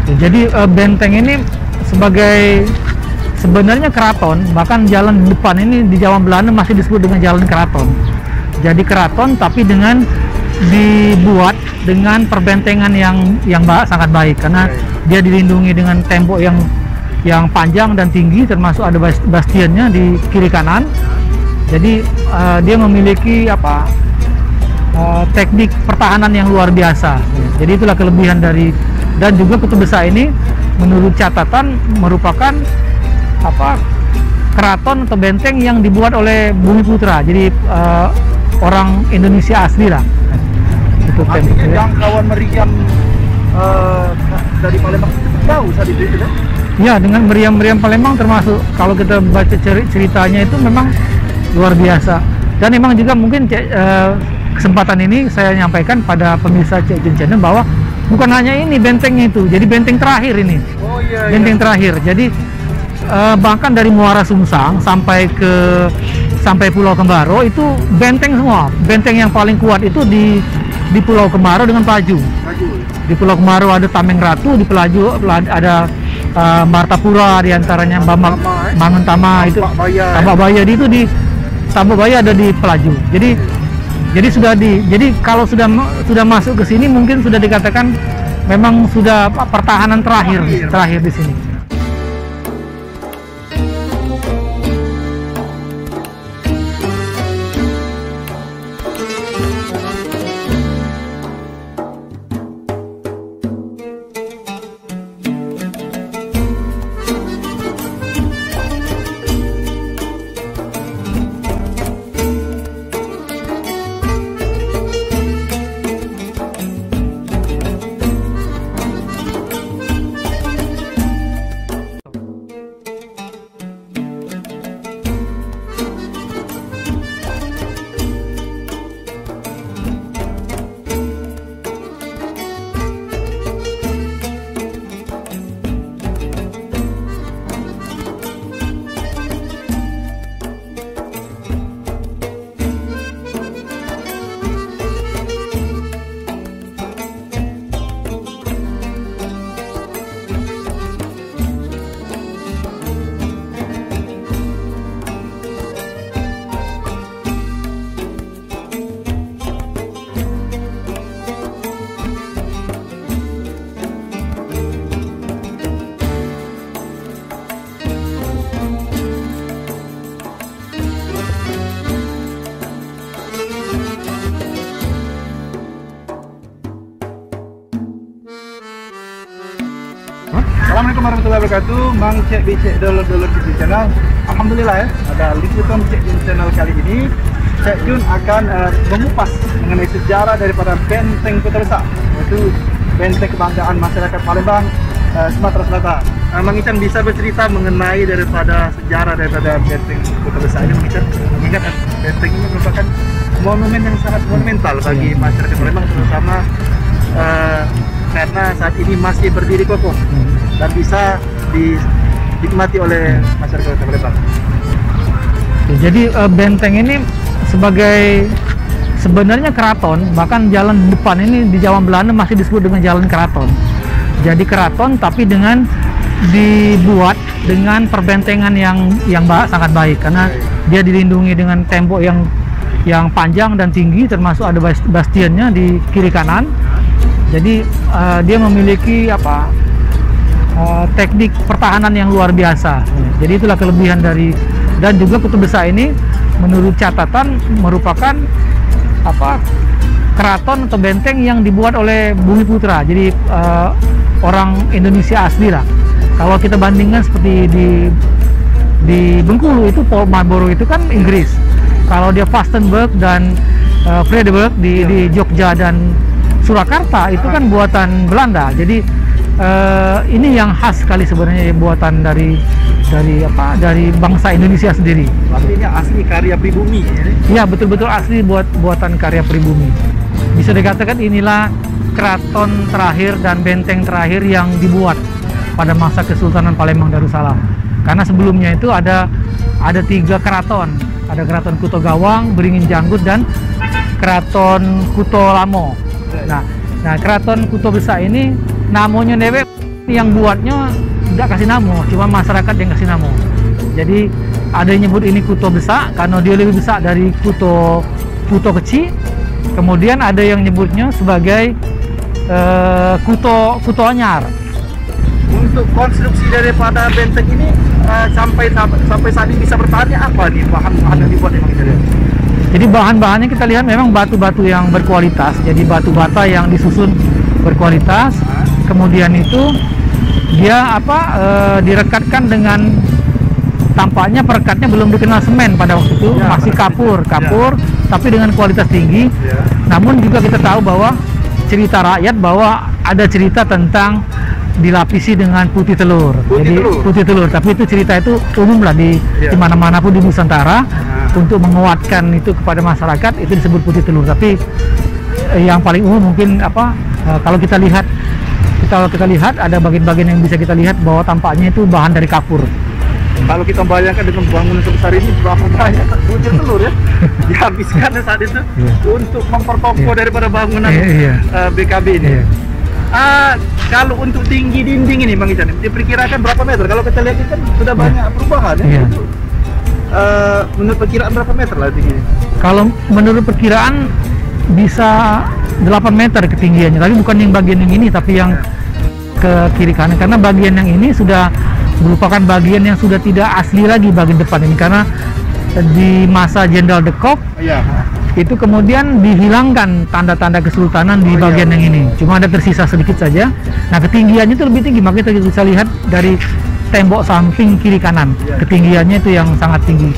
Jadi benteng ini sebenarnya keraton, bahkan jalan depan ini di Jawa Belanda masih disebut dengan jalan keraton. Jadi keraton tapi dibuat dengan perbentengan yang sangat baik, karena dia dilindungi dengan tembok yang panjang dan tinggi, termasuk ada bastionnya di kiri kanan. Jadi dia memiliki teknik pertahanan yang luar biasa. Jadi itulah kelebihan dan juga Kutub Besar ini menurut catatan merupakan keraton atau benteng yang dibuat oleh Bumiputra. Jadi orang Indonesia asli lah. Itu artinya jangkauan meriam dari Palembang jauh saat itu ya? Ya, dengan meriam-meriam Palembang, termasuk kalau kita baca ceritanya itu memang luar biasa. Dan memang juga mungkin kesempatan ini saya nyampaikan pada pemirsa Cek Jun Channel bahwa bukan hanya ini bentengnya itu, jadi benteng terakhir ini. Oh iya. Benteng terakhir. Jadi bahkan dari Muara Sungsang sampai Pulau Kembaro itu benteng semua. Benteng yang paling kuat itu di Pulau Kembaro dengan Pelaju. Di Pulau Kembaro ada Tameng Ratu, di Pelaju ada Martapura, diantaranya Manguntama itu, Tambak Baya itu di Tambak Baya ada di Pelaju. Jadi kalau sudah masuk ke sini mungkin sudah dikatakan memang sudah pertahanan terakhir di sini. Assalamualaikum warahmatullahi wabarakatuh. Mang Cek Bicek Dolor-Dolor Cek Jun Channel. Alhamdulillah ya, ada liputan Cek Jun Channel kali ini. Cek Jun akan mengupas mengenai sejarah daripada benteng Kutub Besar, yaitu benteng kebanggaan masyarakat Palembang, Sumatera Selatan. Mang Ican bisa bercerita mengenai daripada sejarah daripada benteng Kutub Besar ini. Mang Ican mengingat benteng ini merupakan monumen yang sangat monumental bagi masyarakat Palembang, terutama karena saat ini masih berdiri kokoh dan bisa dinikmati oleh masyarakat Palembang. Jadi benteng ini sebenarnya keraton, bahkan jalan depan ini di Jawa Belanda masih disebut dengan jalan keraton. Jadi keraton tapi dibuat dengan perbentengan yang sangat baik, karena dia dilindungi dengan tembok yang panjang dan tinggi, termasuk ada bastionnya di kiri kanan. Jadi dia memiliki teknik pertahanan yang luar biasa. Jadi itulah kelebihan dan juga Kutub Besar ini menurut catatan merupakan keraton atau benteng yang dibuat oleh Bumiputra. Jadi orang Indonesia asli lah. Kalau kita bandingkan seperti di Bengkulu itu Port Marlborough itu kan Inggris. Kalau dia Vastenburg dan Vredenburg di Jogja dan Surakarta itu kan buatan Belanda. Jadi ini yang khas sekali sebenarnya, buatan dari bangsa Indonesia sendiri. Artinya asli karya pribumi. Ya, betul-betul asli buatan karya pribumi. Bisa dikatakan inilah keraton terakhir dan benteng terakhir yang dibuat pada masa Kesultanan Palembang Darussalam. Karena sebelumnya itu ada 3 keraton. Ada Keraton Kuto Gawang, Beringin Janggut, dan Keraton Kuto Lamo. Nah, Keraton Kutub Besar ini namanya dewe yang buatnya tidak kasih nama, cuma masyarakat yang kasih nama. Jadi ada yang nyebut ini Kuto besar karena dia lebih besar dari Kuto kecil. Kemudian ada yang nyebutnya sebagai Kuto Anyar. Untuk konstruksi daripada benteng ini sampai saat ini bisa bertahannya apa nih bahan-bahan yang dibuat memang kita lihat? Jadi bahan-bahannya kita lihat memang batu-batu yang berkualitas. Jadi batu bata yang disusun berkualitas. Kemudian itu dia direkatkan dengan, tampaknya perekatnya belum dikenal semen pada waktu itu, ya, masih kapur, tapi dengan kualitas tinggi. Ya. Namun juga kita tahu bahwa cerita rakyat bahwa ada cerita tentang dilapisi dengan putih telur. Putih telur. Tapi itu cerita itu umum lah di mana-mana pun di Nusantara. Untuk menguatkan itu kepada masyarakat itu disebut putih telur. Tapi yang paling umum mungkin kalau kita lihat ada bagian-bagian yang bisa kita lihat bahwa tampaknya itu bahan dari kapur. Kalau kita bayangkan dengan bangunan sebesar ini berapa banyak putih telur ya dihabiskan saat itu untuk memperkokoh daripada bangunan BKB ini. Kalau untuk tinggi dinding ini Bang Ican, diperkirakan berapa meter? Kalau kita lihat kan sudah banyak perubahan ya. Menurut perkiraan berapa meter lah tingginya? Kalau menurut perkiraan bisa 8 meter ketinggiannya, tapi bukan yang bagian yang ini, tapi yang ke kiri kanan, karena bagian yang ini sudah merupakan bagian yang sudah tidak asli lagi bagian depan ini, karena di masa Jenderal de Kock itu kemudian dihilangkan tanda-tanda kesultanan di bagian yang ini, cuma ada tersisa sedikit saja. Nah ketinggiannya itu lebih tinggi, makanya kita bisa lihat dari tembok samping kiri kanan, ketinggiannya itu yang sangat tinggi.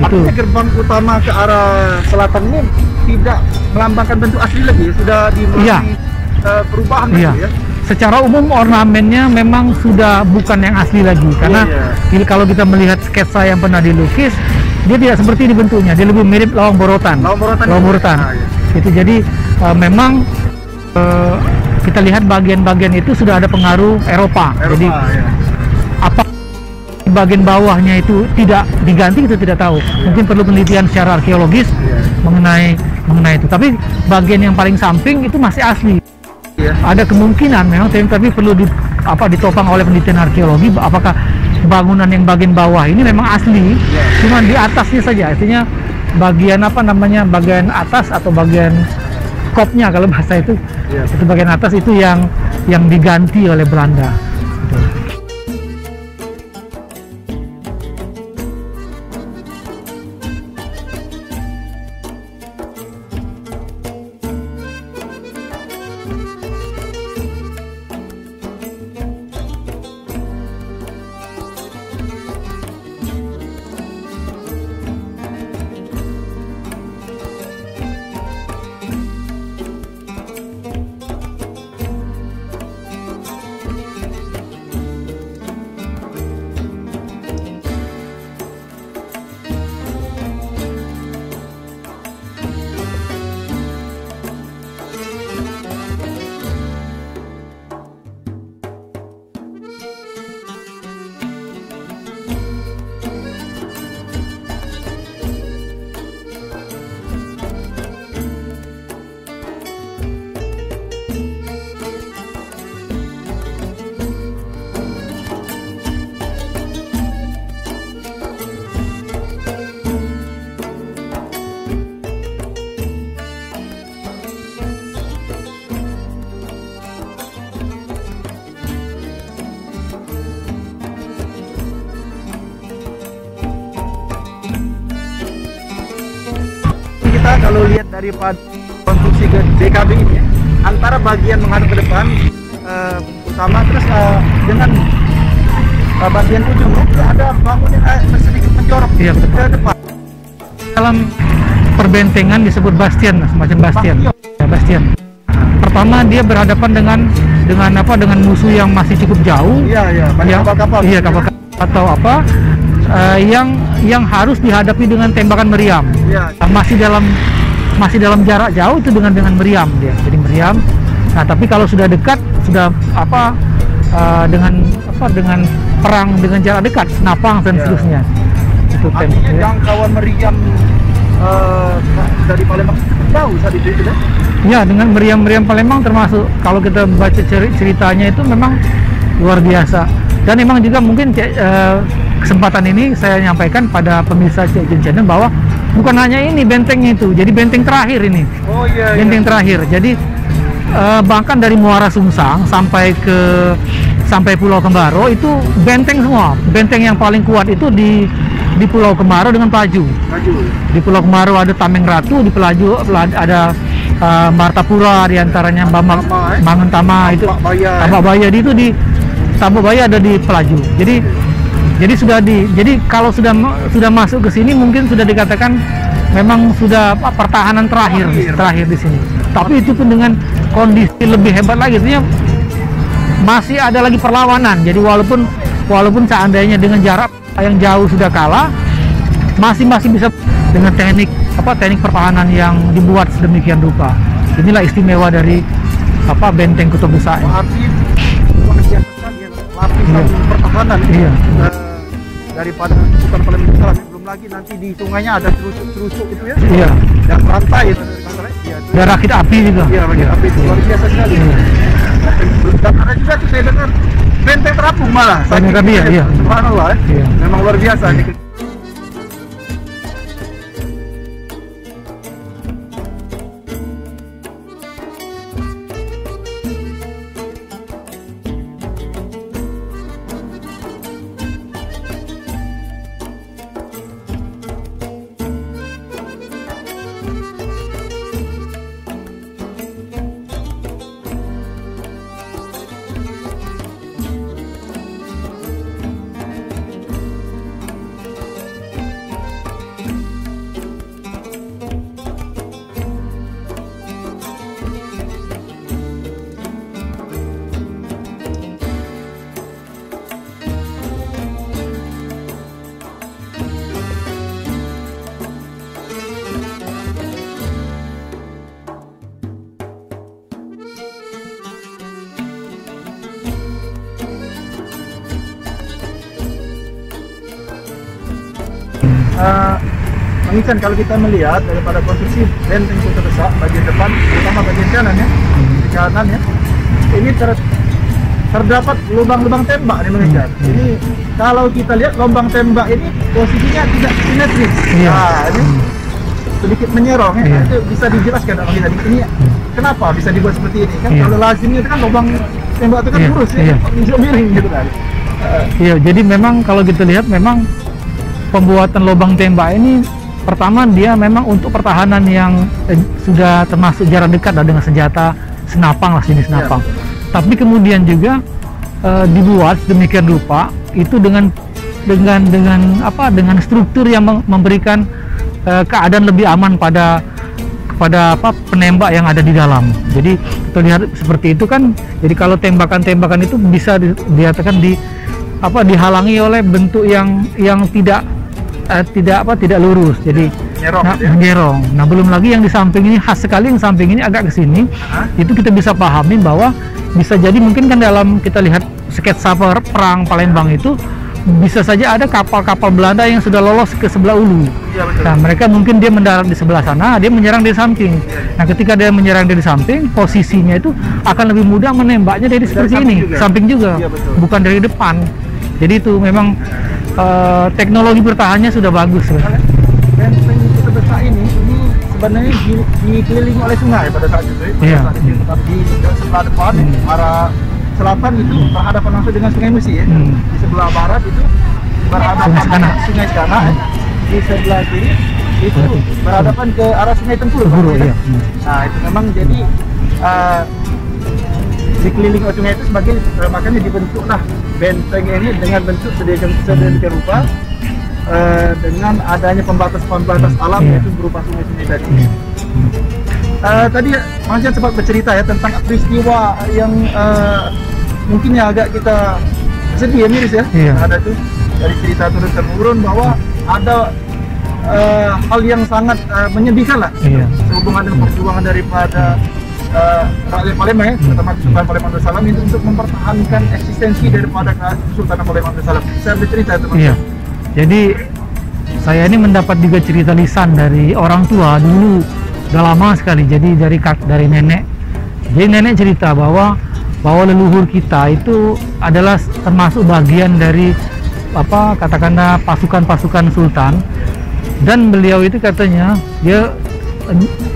Artinya gerbang utama ke arah selatan ini tidak melambangkan bentuk asli lagi, sudah dimulai perubahan lagi ya. Secara umum ornamennya memang sudah bukan yang asli lagi, karena kalau kita melihat sketsa yang pernah dilukis, dia tidak seperti ini bentuknya, dia lebih mirip lawang borotan. Itu jadi memang kita lihat bagian-bagian itu sudah ada pengaruh Eropa. Jadi apa bagian bawahnya itu tidak diganti, itu tidak tahu. Mungkin perlu penelitian secara arkeologis mengenai itu. Tapi bagian yang paling samping itu masih asli. Ada kemungkinan memang, tapi perlu ditopang oleh penelitian arkeologi apakah bangunan yang bagian bawah ini memang asli, cuma di atasnya saja. Artinya bagian bagian atas atau bagian kopnya kalau bahasa itu, itu bagian atas itu yang diganti oleh Belanda. Kita kalau lihat daripada konstruksi BKB ini ya, antara bagian menghadap ke depan utama terus dengan bagian ujung ada bangunan sedikit menjorok ke depan. Dalam perbentengan disebut bastion, semacam bastion. Bastion. Pertama dia berhadapan dengan musuh yang masih cukup jauh. Kapal-kapal. Kapal-kapal atau yang harus dihadapi dengan tembakan meriam. Masih dalam jarak jauh itu dengan meriam dia. Jadi meriam. Nah, tapi kalau sudah dekat, sudah dengan perang dengan jarak dekat, senapang dan seterusnya. Itu artinya jangkauan meriam dari Palembang cukup jauh saat itu ya? Ya, dengan meriam-meriam Palembang termasuk kalau kita baca ceritanya itu memang luar biasa. Dan memang juga mungkin kesempatan ini saya nyampaikan pada pemirsa Cek Jun Channel bahwa bukan hanya ini bentengnya itu, jadi benteng terakhir ini. Oh iya. Benteng terakhir. Jadi bahkan dari Muara Sungsang sampai Pulau Kembaro itu benteng semua. Benteng yang paling kuat itu di Pulau Kembaro dengan Pelaju. Di Pulau Kembaro ada Tameng Ratu, di Pelaju ada Martapura, diantaranya Bangun Tama itu Tambak Baya itu di Tambak Baya ada di Pelaju. Jadi kalau sudah masuk ke sini mungkin sudah dikatakan memang sudah pertahanan terakhir di sini. Tapi itu pun dengan kondisi lebih hebat lagi, artinya masih ada lagi perlawanan. Jadi walaupun seandainya dengan jarak yang jauh sudah kalah, masih bisa dengan teknik pertahanan yang dibuat sedemikian rupa. Inilah istimewa dari benteng Kutub Besar. Arti luar biasa sekali ya, lapisan pertahanan. Iya. Daripada bukan paling besar, belum lagi nanti di sungainya ada terusuk itu ya. Iya. Dan rantai itu. Dan rakit api juga. Iya, rakit api itu luar biasa sekali. Iya. Dan ada juga tuh saya dengar benteng terapung malah. Benteng terapung, iya. Subhanallah. Iya. Memang luar biasa nih. Bang Ican, kalau kita melihat daripada konstruksi benteng Kutub Besar bagian depan, terutama bagian kanan ya, di kanan ya, ini terdapat lubang-lubang tembak nih Bang Ican. Ini kalau kita lihat lubang tembak ini posisinya tidak simetris. Nah, ini sedikit menyerong ya. Itu bisa dijelaskan Bang Ican, ini kenapa bisa dibuat seperti ini? Kan kalau lazimnya itu kan lubang tembak itu kan lurus ya, bisa miring gitu kan. Iya, jadi memang kalau kita lihat memang pembuatan lubang tembak ini pertama dia memang untuk pertahanan yang sudah termasuk jarak dekat dengan senjata senapang lah, jenis senapang. Tapi kemudian juga dibuat sedemikian rupa itu dengan struktur yang memberikan keadaan lebih aman kepada penembak yang ada di dalam. Jadi kita lihat seperti itu kan. Jadi kalau tembakan-tembakan itu bisa dikatakan dihalangi oleh bentuk yang tidak lurus, jadi menyerong. Nah, belum lagi yang di samping ini khas sekali, yang samping ini agak ke sini. Itu kita bisa pahami bahwa bisa jadi mungkin kan dalam kita lihat sketsa perang Palembang itu bisa saja ada kapal-kapal Belanda yang sudah lolos ke sebelah ulu. Nah, mereka mungkin dia mendarat di sebelah sana, dia menyerang dari samping. Nah, ketika dia menyerang dari samping, posisinya itu akan lebih mudah menembaknya dari seperti ini, samping juga, bukan dari depan. Jadi itu memang teknologi bertahannya sudah bagus. Benteng Kutub Besar ini sebenarnya dikelilingi oleh sungai pada saat itu. Di sebelah depan, arah selatan itu berhadapan langsung dengan Sungai Musi ya. Di sebelah barat itu berhadapan dengan Sungai Sekanak. Di sebelah kiri itu berhadapan ke arah Sungai Tempur. Ya. Nah, itu memang jadi dikelilingi oleh sungai itu sebagai makanya dibentuklah benteng ini dengan bentuk sedemikian rupa dengan adanya pembatas-pembatas alam yaitu berupa sungai-sungai tadi. Tadi Mas Jan sempat bercerita ya tentang peristiwa yang mungkin yang agak kita sedih ya, miris ya. Ada tuh dari cerita turun-temurun bahwa ada hal yang sangat menyedihkan lah sehubungan dengan perjuangan daripada rakyat Palembang ya, terutama Kesultanan Palembang Darussalam itu untuk mempertahankan eksistensi daripada Kesultanan Palembang Darussalam. Saya bercerita teman-teman. Jadi saya ini mendapat juga cerita lisan dari orang tua dulu, udah lama sekali. Jadi dari nenek. Jadi nenek cerita bahwa bahwa leluhur kita itu adalah termasuk bagian dari apa katakanlah pasukan-pasukan sultan, dan beliau itu katanya dia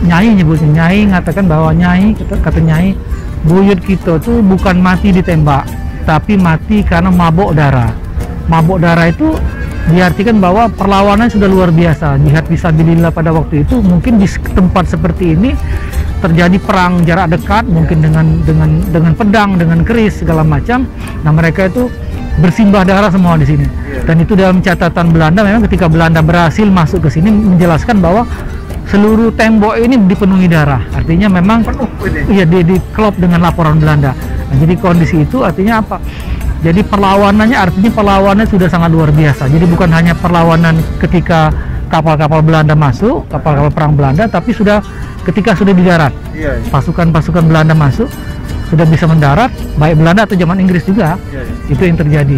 Nyai nyebutnya, Nyai mengatakan bahwa kata Nyai, buyut kita tuh bukan mati ditembak, tapi mati karena mabuk darah. Mabuk darah itu diartikan bahwa perlawanan sudah luar biasa. Jihad fisabilillah pada waktu itu mungkin di tempat seperti ini terjadi perang jarak dekat, mungkin dengan pedang, dengan keris segala macam. Nah, mereka itu bersimbah darah semua di sini. Dan itu dalam catatan Belanda, memang ketika Belanda berhasil masuk ke sini menjelaskan bahwa seluruh tembok ini dipenuhi darah. Artinya memang iya diklop dengan laporan Belanda. Nah, jadi kondisi itu artinya apa? Jadi perlawanannya sudah sangat luar biasa. Jadi bukan hanya perlawanan ketika kapal-kapal Belanda masuk, kapal-kapal perang Belanda, tapi ketika sudah di darat. Pasukan-pasukan Belanda masuk, sudah bisa mendarat, baik Belanda atau zaman Inggris juga. Itu yang terjadi.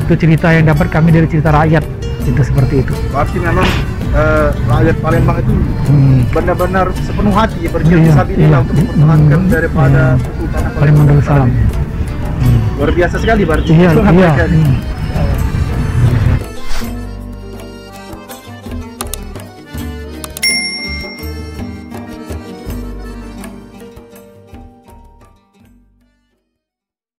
Itu cerita yang dapat kami dari cerita rakyat. Itu seperti itu. Berarti memang rakyat Palembang itu benar-benar sepenuh hati berjuang fisabilillah untuk mempertahankan daripada Kesultanan Palembang Darussalam. Luar biasa sekali berarti. Iya.